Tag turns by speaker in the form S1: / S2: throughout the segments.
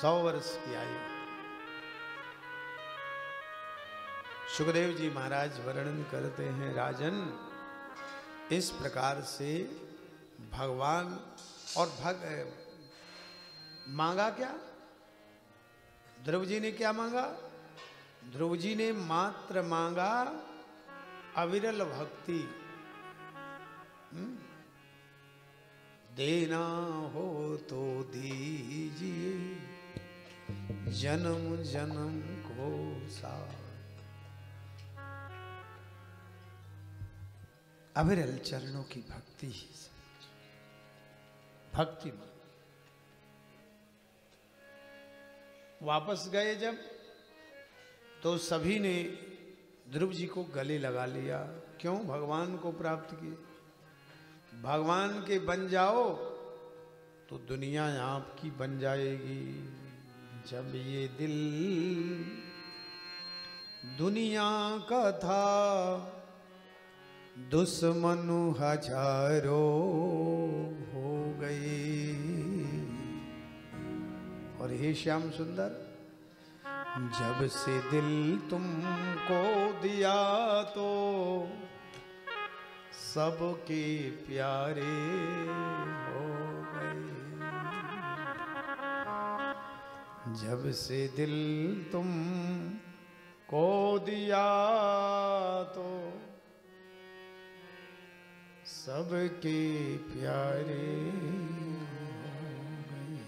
S1: 100 वर्ष की आयु। सुखदेव जी महाराज वर्णन करते हैं, राजन इस प्रकार से भगवान और मांगा क्या? ध्रुव जी ने क्या मांगा? ध्रुव जी ने मात्र मांगा अविरल भक्ति। देना हो तो दीजिए जन्म जन्म को साथ। अविरल चरणों की भक्ति ही भक्ति में। वापस गए जब तो सभी ने ध्रुव जी को गले लगा लिया। क्यों? भगवान को प्राप्त किए। भगवान के बन जाओ तो दुनिया आपकी बन जाएगी। जब ये दिल दुनिया का था दुश्मन हजारों हो गए। और हे श्याम सुंदर, जब से दिल तुमको दिया तो सबके प्यारे हो गए। जब से दिल तुमको दिया तो सबके प्यारे हो गए।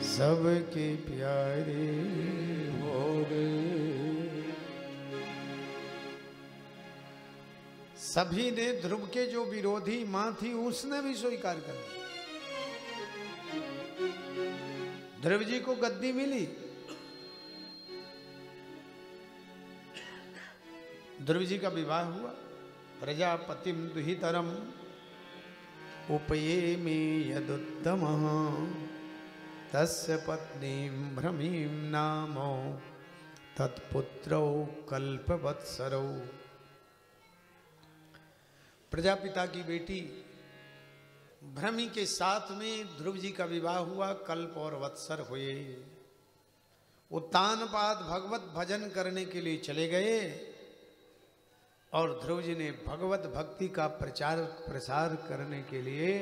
S1: सबके प्यारे हो गए। सभी ने, ध्रुव के जो विरोधी मां थी उसने भी स्वीकार कर लिया। ध्रुव जी को गद्दी मिली। ध्रुव जी का विवाह हुआ। प्रजापतिम दुहितरम उपये में यदुत्तमः तस्य पत्नीं भ्रमीं नामो तत्पुत्रौ कल्पवत्सरौ। प्रजापिता की बेटी भ्रमी के साथ में ध्रुव जी का विवाह हुआ। कल्प और वत्सर हुए। उत्तानपाद भगवत भजन करने के लिए चले गए और ध्रुव जी ने भगवत भक्ति का प्रचार प्रसार करने के लिए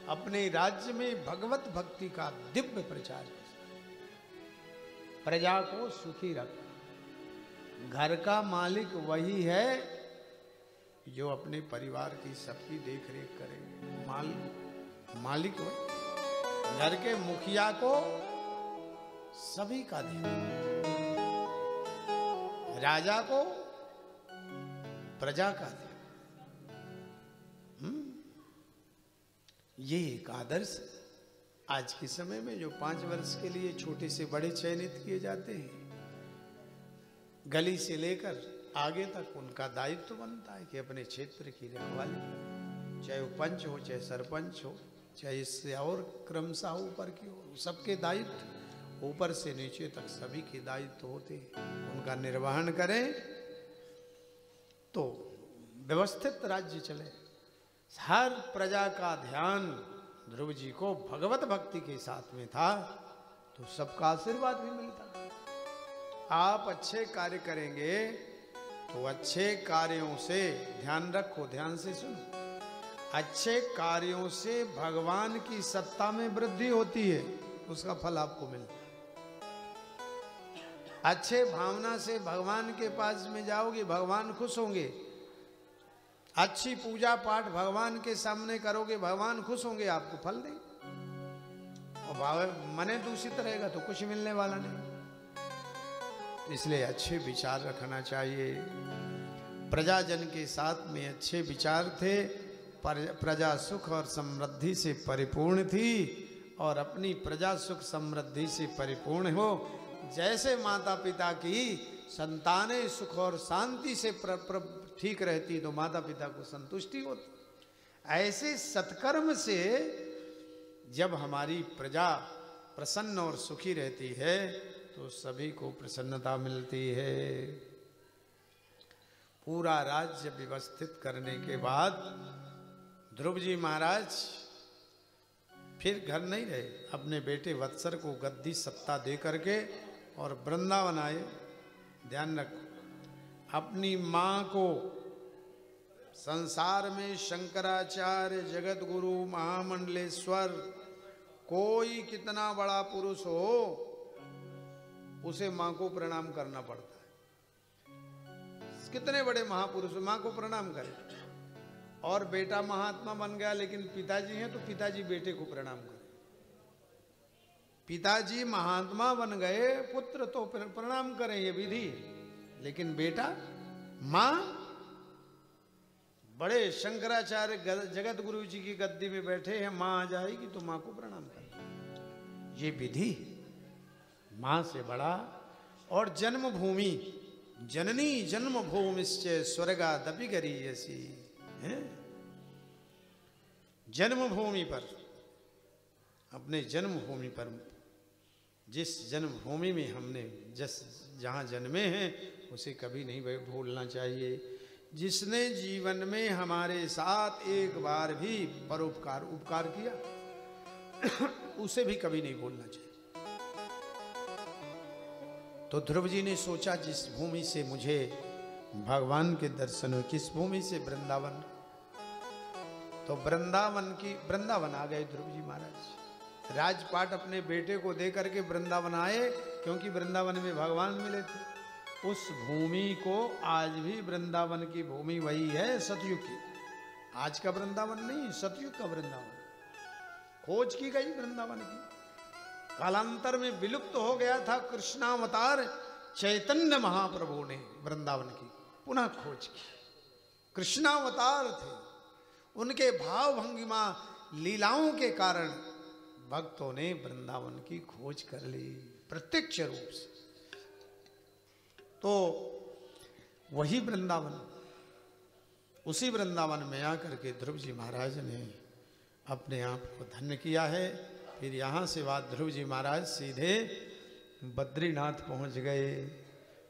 S1: अपने राज्य में भगवत भक्ति का दिव्य प्रचार किया। प्रजा को सुखी रख। घर का मालिक वही है जो अपने परिवार की सबकी देखरेख करे। मालिक वही। घर के मुखिया को सभी का ध्यान, राजा को प्रजा का ध्यान। ये एक आदर्श आज के समय में जो 5 वर्ष के लिए छोटे से बड़े चयनित किए जाते हैं, गली से लेकर आगे तक उनका दायित्व बनता है कि अपने क्षेत्र की रखवाली, चाहे वो पंच हो, चाहे सरपंच हो, चाहे इससे और क्रमशः ऊपर की हो, सबके दायित्व ऊपर से नीचे तक सभी के दायित्व होते हैं। उनका निर्वहन करें तो व्यवस्थित राज्य चले। हर प्रजा का ध्यान ध्रुव जी को भगवत भक्ति के साथ में था तो सबका आशीर्वाद भी मिलता। आप अच्छे कार्य करेंगे तो अच्छे कार्यों से, ध्यान रखो, ध्यान से सुनो, अच्छे कार्यों से भगवान की सत्ता में वृद्धि होती है, उसका फल आपको मिलता है। अच्छे भावना से भगवान के पास में जाओगे, भगवान खुश होंगे। अच्छी पूजा पाठ भगवान के सामने करोगे, भगवान खुश होंगे, आपको फल देंगे। और भाव मने दूषित रहेगा तो कुछ मिलने वाला नहीं। इसलिए अच्छे विचार रखना चाहिए। प्रजाजन के साथ में अच्छे विचार थे। प्रजा सुख और समृद्धि से परिपूर्ण थी और अपनी प्रजा सुख समृद्धि से परिपूर्ण हो। जैसे माता पिता की संतानें सुख और शांति से ठीक रहती तो माता पिता को संतुष्टि होती। ऐसे सत्कर्म से जब हमारी प्रजा प्रसन्न और सुखी रहती है तो सभी को प्रसन्नता मिलती है। पूरा राज्य व्यवस्थित करने के बाद ध्रुव जी महाराज फिर घर नहीं रहे, अपने बेटे वत्सर को गद्दी सत्ता दे करके और वृंदावन आए। ध्यान रखो, अपनी माँ को संसार में शंकराचार्य, जगत गुरु, महामंडलेश्वर, कोई कितना बड़ा पुरुष हो उसे माँ को प्रणाम करना पड़ता है। कितने बड़े महापुरुष माँ को प्रणाम करें। और बेटा महात्मा बन गया लेकिन पिताजी हैं तो पिताजी बेटे को प्रणाम करें। पिताजी महात्मा बन गए, पुत्र तो प्रणाम करें, ये विधि। लेकिन बेटा, माँ, बड़े शंकराचार्य जगत गुरु जी की गद्दी में बैठे हैं, माँ आ जाएगी तो माँ को प्रणाम करें, ये विधि। माँ से बड़ा। और जन्मभूमि, जननी जन्मभूमिश्च स्वर्गादपि गरीयसी। जन्मभूमि पर, अपने जन्मभूमि पर, जिस जन्मभूमि में हमने जहाँ जन्मे हैं उसे कभी नहीं भूलना चाहिए। जिसने जीवन में हमारे साथ एक बार भी परोपकार उपकार किया उसे भी कभी नहीं भूलना चाहिए। तो ध्रुव जी ने सोचा, जिस भूमि से मुझे भगवान के दर्शन हुए, किस भूमि से? वृंदावन। तो वृंदावन आ गए ध्रुव जी महाराज। राजपाट अपने बेटे को दे करके वृंदावन आए, क्योंकि वृंदावन में भगवान मिले थे। उस भूमि को आज भी वृंदावन की भूमि वही है, सतयुग की। आज का वृंदावन नहीं, सतयुग का वृंदावन। खोज की गई वृंदावन की, कालांतर में विलुप्त हो गया था। कृष्णावतार चैतन्य महाप्रभु ने वृंदावन की पुनः खोज की। कृष्णावतार थे, उनके भाव भंगिमा लीलाओं के कारण भक्तों ने वृंदावन की खोज कर ली प्रत्यक्ष रूप से। तो वही वृंदावन, उसी वृंदावन में आकर के ध्रुव जी महाराज ने अपने आप को धन्य किया है। फिर यहाँ से बाद ध्रुव जी महाराज सीधे बद्रीनाथ पहुँच गए।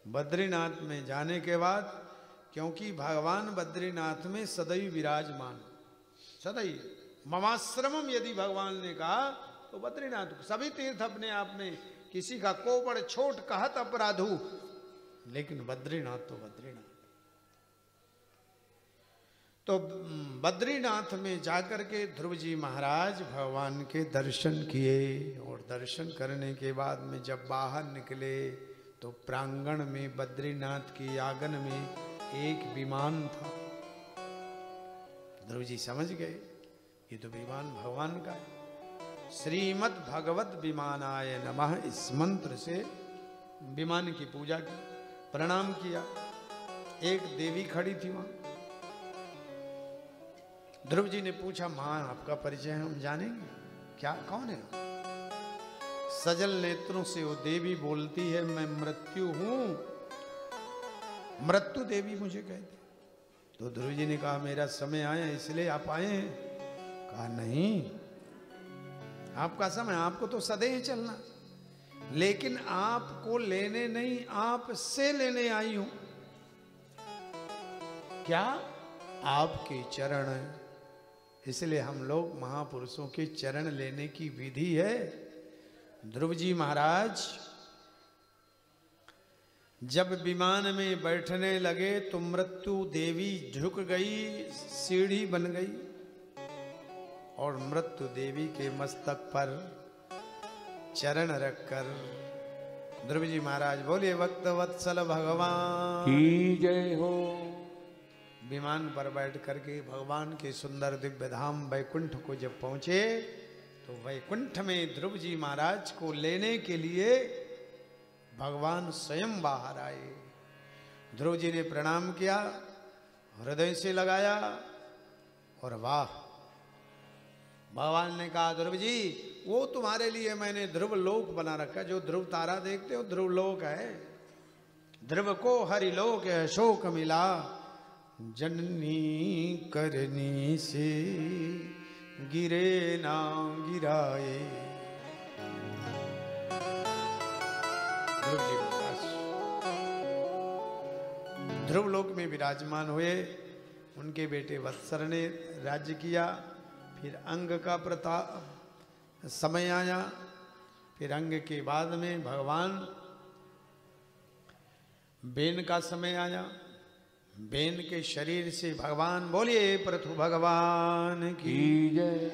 S1: बद्रीनाथ में जाने के बाद, क्योंकि भगवान बद्रीनाथ में सदैव विराजमान, सदैव ममाश्रमम यदि भगवान ने कहा तो बद्रीनाथ। सभी तीर्थ अपने आप में किसी का कोपड़ छोट कहत अपराधु, लेकिन बद्रीनाथ तो बद्रीनाथ। तो बद्रीनाथ में जाकर के ध्रुव जी महाराज भगवान के दर्शन किए। और दर्शन करने के बाद में जब बाहर निकले तो प्रांगण में बद्रीनाथ की आंगन में एक विमान था। ध्रुव जी समझ गए, ये तो विमान भगवान का है। श्रीमद् भगवत विमानाय नमः, इस मंत्र से विमान की पूजा की, प्रणाम किया। एक देवी खड़ी थी वहां। ध्रुव जी ने पूछा, मां आपका परिचय हम जानेंगे क्या, कौन है? सजल नेत्रों से वो देवी बोलती है, मैं मृत्यु हूं, मृत्यु देवी मुझे कहती। तो ध्रुव जी ने कहा, मेरा समय आया इसलिए आप आए हैं? कहा नहीं, आपका समय, आपको तो सदैव चलना, लेकिन आपको लेने नहीं, आप से लेने आई हूं। क्या? आपके चरण। इसलिए हम लोग महापुरुषों के चरण लेने की विधि है। ध्रुव जी महाराज जब विमान में बैठने लगे तो मृत्यु देवी झुक गई, सीढ़ी बन गई, और मृत्यु देवी के मस्तक पर चरण रखकर ध्रुव जी महाराज बोले, भक्त वत्सल भगवान
S2: की जय हो।
S1: विमान पर बैठ करके भगवान के सुंदर दिव्य धाम वैकुंठ को जब पहुंचे तो वैकुंठ में ध्रुव जी महाराज को लेने के लिए भगवान स्वयं बाहर आए। ध्रुव जी ने प्रणाम किया, हृदय से लगाया, और वाह, भगवान ने कहा, ध्रुव जी वो तुम्हारे लिए मैंने ध्रुव लोक बना रखा। जो ध्रुव तारा देखते हो ध्रुव लोक है। ध्रुव को हरिलोक अशोक मिला, जननी करनी से गिरे ना गिराए। ध्रुव जी ध्रुव लोक में विराजमान हुए। उनके बेटे वत्सर ने राज्य किया। फिर अंग का प्रताप, समय आया, फिर अंग के बाद में भगवान बेन का समय आया। बेन के शरीर से भगवान, बोलिए पृथु भगवान की जय।